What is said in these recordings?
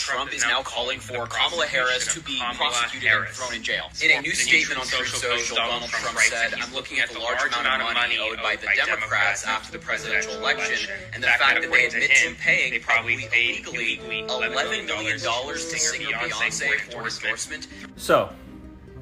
Trump is now calling for Kamala Harris to be prosecuted and thrown in jail. In a new statement on Truth Social, Donald Trump said, "I'm looking at the large amount of money owed by the Democrats after the presidential election, and the fact that they admit to paying probably illegally $11 million to singer Beyonce for endorsement." So,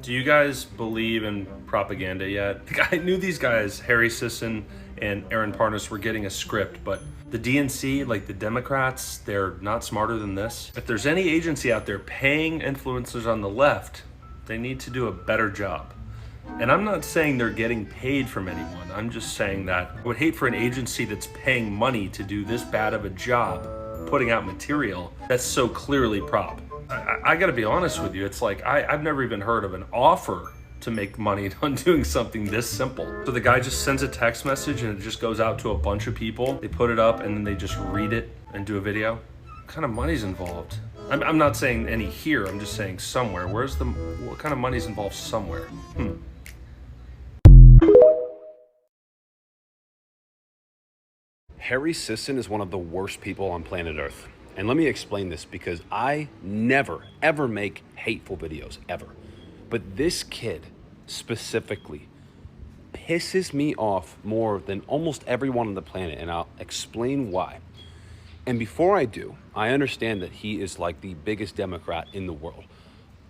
do you guys believe in propaganda yet? I knew these guys, Harry Sisson and Aaron Parnas, were getting a script, but the DNC, like the Democrats, they're not smarter than this. If there's any agency out there paying influencers on the left, they need to do a better job. And I'm not saying they're getting paid from anyone. I'm just saying that I would hate for an agency that's paying money to do this bad of a job, putting out material that's so clearly prop. I gotta be honest with you, it's like I've never even heard of an offer to make money on doing something this simple. So the guy just sends a text message and it just goes out to a bunch of people. They put it up and then they just read it and do a video. What kind of money's involved? I'm not saying any here, I'm just saying somewhere. What kind of money's involved somewhere? Harry Sisson is one of the worst people on planet Earth. And let me explain this, because I never, ever make hateful videos, ever. But this kid specifically pisses me off more than almost everyone on the planet, and I'll explain why. And before I do, I understand that he is like the biggest Democrat in the world.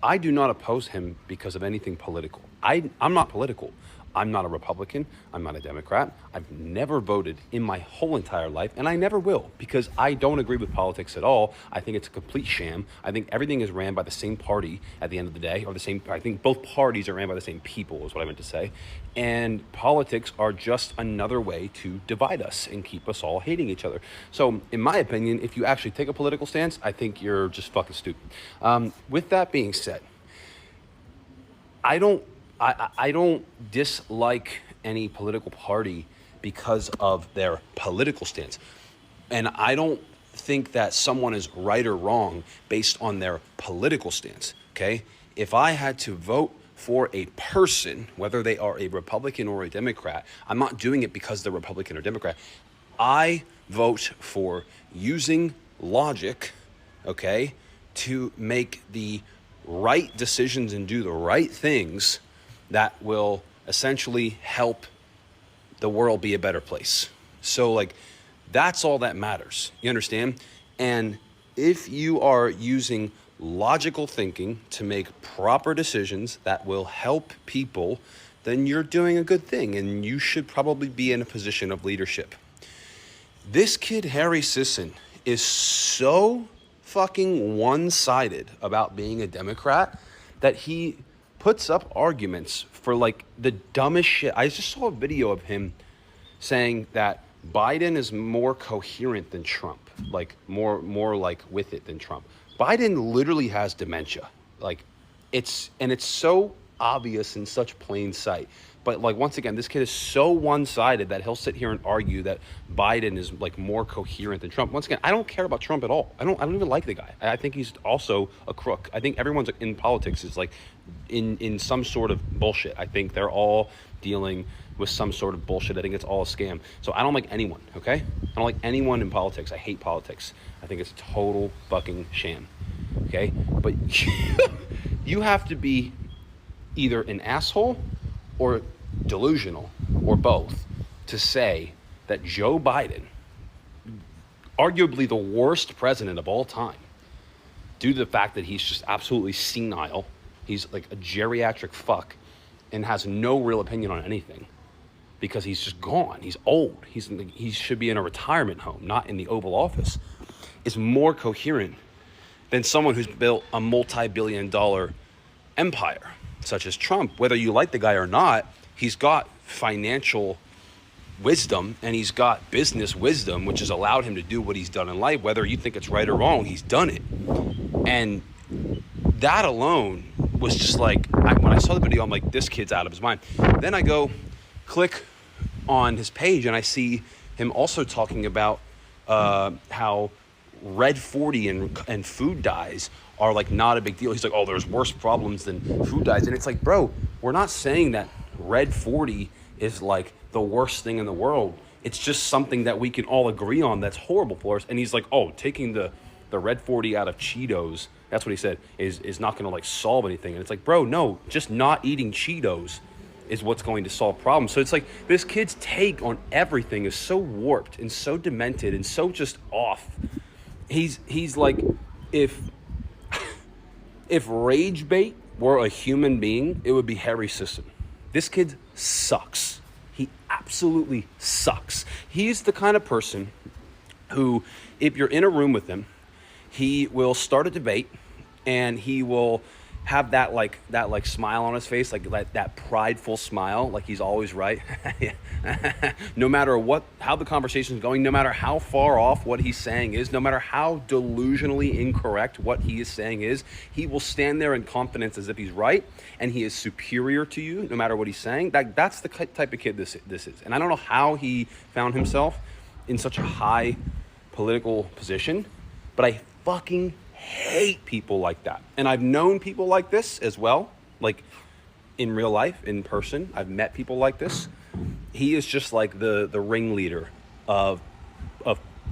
I do not oppose him because of anything political. I'm not political. I'm not a Republican. I'm not a Democrat. I've never voted in my whole entire life, and I never will, because I don't agree with politics at all. I think it's a complete sham. I think everything is ran by the same party at the end of the day, or I think both parties are ran by the same people, is what I meant to say. And politics are just another way to divide us and keep us all hating each other. So, in my opinion, if you actually take a political stance, I think you're just fucking stupid. With that being said, I don't dislike any political party because of their political stance. And I don't think that someone is right or wrong based on their political stance, okay? If I had to vote for a person, whether they are a Republican or a Democrat, I'm not doing it because they're Republican or Democrat. I vote for using logic, okay, to make the right decisions and do the right things that will essentially help the world be a better place. So, like, that's all that matters. You understand? And if you are using logical thinking to make proper decisions that will help people, then you're doing a good thing, and you should probably be in a position of leadership. This kid, Harry Sisson, is so fucking one-sided about being a Democrat that he puts up arguments for like the dumbest shit. I just saw a video of him saying that Biden is more coherent than Trump, like more like with it than Trump. Biden literally has dementia. Like it's so obvious in such plain sight. But like, once again, this kid is so one-sided that he'll sit here and argue that Biden is like more coherent than Trump. Once again, I don't care about Trump at all. I don't even like the guy. I think he's also a crook. I think everyone's in politics is like in some sort of bullshit. I think they're all dealing with some sort of bullshit. I think it's all a scam. So I don't like anyone, okay? I don't like anyone in politics. I hate politics. I think it's a total fucking sham, okay? But you have to be either an asshole or delusional, or both, to say that Joe Biden, arguably the worst president of all time, due to the fact that he's just absolutely senile, he's like a geriatric fuck, and has no real opinion on anything, because he's just gone, he's old, he should be in a retirement home, not in the Oval Office, is more coherent than someone who's built a multi-billion-dollar empire, such as Trump. Whether you like the guy or not, he's got financial wisdom and he's got business wisdom, which has allowed him to do what he's done in life. Whether you think it's right or wrong, he's done it. And that alone was just like, when I saw the video, I'm like, this kid's out of his mind. Then I go click on his page and I see him also talking about how red 40 and food dyes are like not a big deal. He's like, oh, there's worse problems than food dyes. And it's like, bro, we're not saying that red 40 is like the worst thing in the world. It's just something that we can all agree on that's horrible for us. And he's like, oh, taking the the red 40 out of Cheetos, that's what he said, is not going to like solve anything. And it's like, bro, no, just not eating Cheetos is what's going to solve problems. So it's like this kid's take on everything is so warped and so demented and so just off. He's like, if rage bait were a human being, it would be Harry Sisson. This kid sucks. He absolutely sucks. He's the kind of person who, if you're in a room with him, he will start a debate and he will have that smile on his face, like that prideful smile, like he's always right. No matter how the conversation is going, no matter how far off what he's saying is, no matter how delusionally incorrect what he is saying is, he will stand there in confidence as if he's right and he is superior to you, no matter what he's saying. That's the type of kid this is. And I don't know how he found himself in such a high political position, but I fucking hate people like that. And I've known people like this as well, like in real life, in person. I've met people like this. He is just like the ringleader of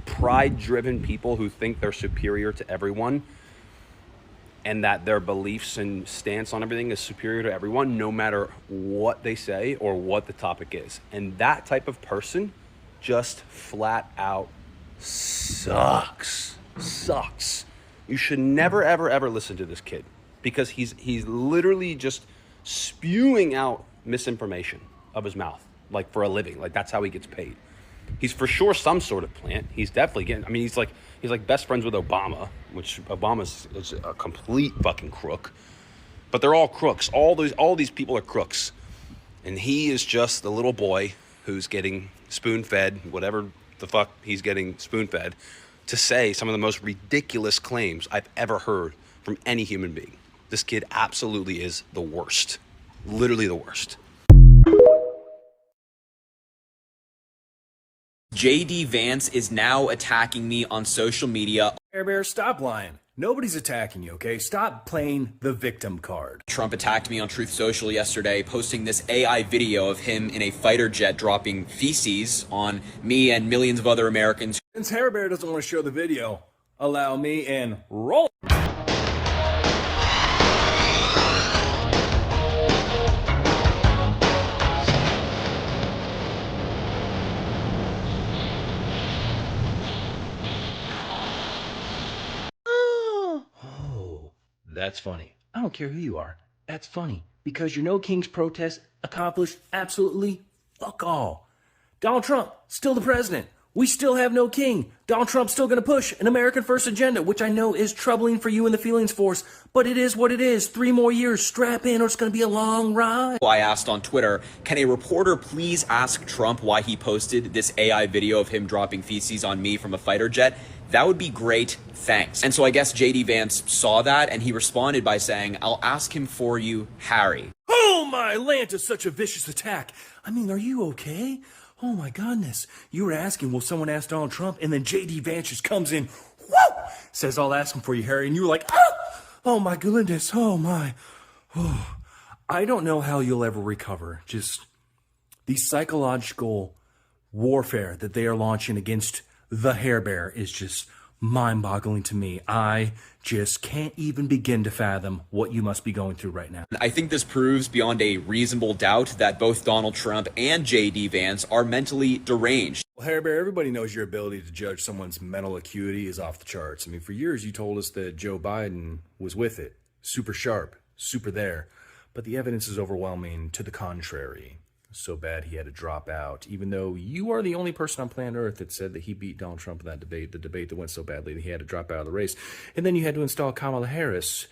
pride-driven people who think they're superior to everyone and that their beliefs and stance on everything is superior to everyone, no matter what they say or what the topic is. And that type of person just flat out sucks. You should never, ever, ever listen to this kid because he's literally just spewing out misinformation of his mouth, like for a living. Like that's how he gets paid. He's for sure some sort of plant. He's definitely getting, I mean, he's like best friends with Obama, which Obama's is a complete fucking crook. But they're all crooks. All these people are crooks. And he is just the little boy who's getting spoon-fed, whatever the fuck he's getting spoon-fed, to say some of the most ridiculous claims I've ever heard from any human being. This kid absolutely is the worst. Literally the worst. JD Vance is now attacking me on social media. Air Bear, stop lying. Nobody's attacking you, okay? Stop playing the victim card. Trump attacked me on Truth Social yesterday, posting this AI video of him in a fighter jet dropping feces on me and millions of other Americans. Since Hair Bear doesn't want to show the video, allow me and roll. That's funny. I don't care who you are. That's funny. Because your No Kings protest accomplished absolutely fuck all. Donald Trump, still the president. We still have no king. Donald Trump's still going to push an American first agenda, which I know is troubling for you in the feelings force, but it is what it is. 3 more years, strap in, or it's going to be a long ride. I asked on Twitter, can a reporter please ask Trump why he posted this AI video of him dropping feces on me from a fighter jet? That would be great, thanks. And so I guess JD Vance saw that and he responded by saying, I'll ask him for you, Harry. Oh my Lanta, such a vicious attack. I mean, are you okay? Oh my goodness. You were asking, will someone ask Donald Trump? And then JD Vance just comes in, whoo, says, I'll ask him for you, Harry. And you were like, oh my goodness, oh my. Oh. I don't know how you'll ever recover. Just the psychological warfare that they are launching against the Hair Bear is just mind-boggling to me. I just can't even begin to fathom what you must be going through right now. I think this proves beyond a reasonable doubt that both Donald Trump and JD Vance are mentally deranged. Well, Hair Bear, everybody knows your ability to judge someone's mental acuity is off the charts. I mean, for years you told us that Joe Biden was with it. Super sharp, super there. But the evidence is overwhelming to the contrary. So bad he had to drop out, even though you are the only person on planet Earth that said that he beat Donald Trump in that debate, the debate that went so badly that he had to drop out of the race. And then you had to install Kamala Harris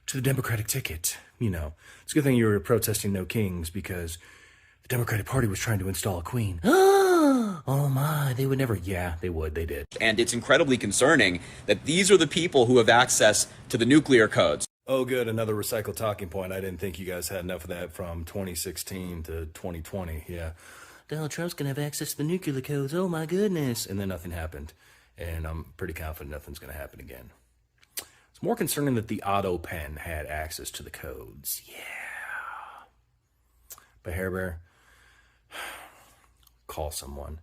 to the Democratic ticket. You know, it's a good thing you were protesting No Kings because the Democratic Party was trying to install a queen. Oh my, they would never. Yeah, they would. They did. And it's incredibly concerning that these are the people who have access to the nuclear codes. Oh, good. Another recycled talking point. I didn't think you guys had enough of that from 2016 to 2020. Yeah. Donald Trump's going to have access to the nuclear codes. Oh, my goodness. And then nothing happened. And I'm pretty confident nothing's going to happen again. It's more concerning that the auto pen had access to the codes. Yeah. But Hair Bear, call someone,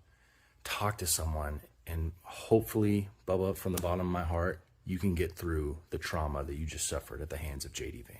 talk to someone, and hopefully, Bubba, from the bottom of my heart, you can get through the trauma that you just suffered at the hands of JD Vance.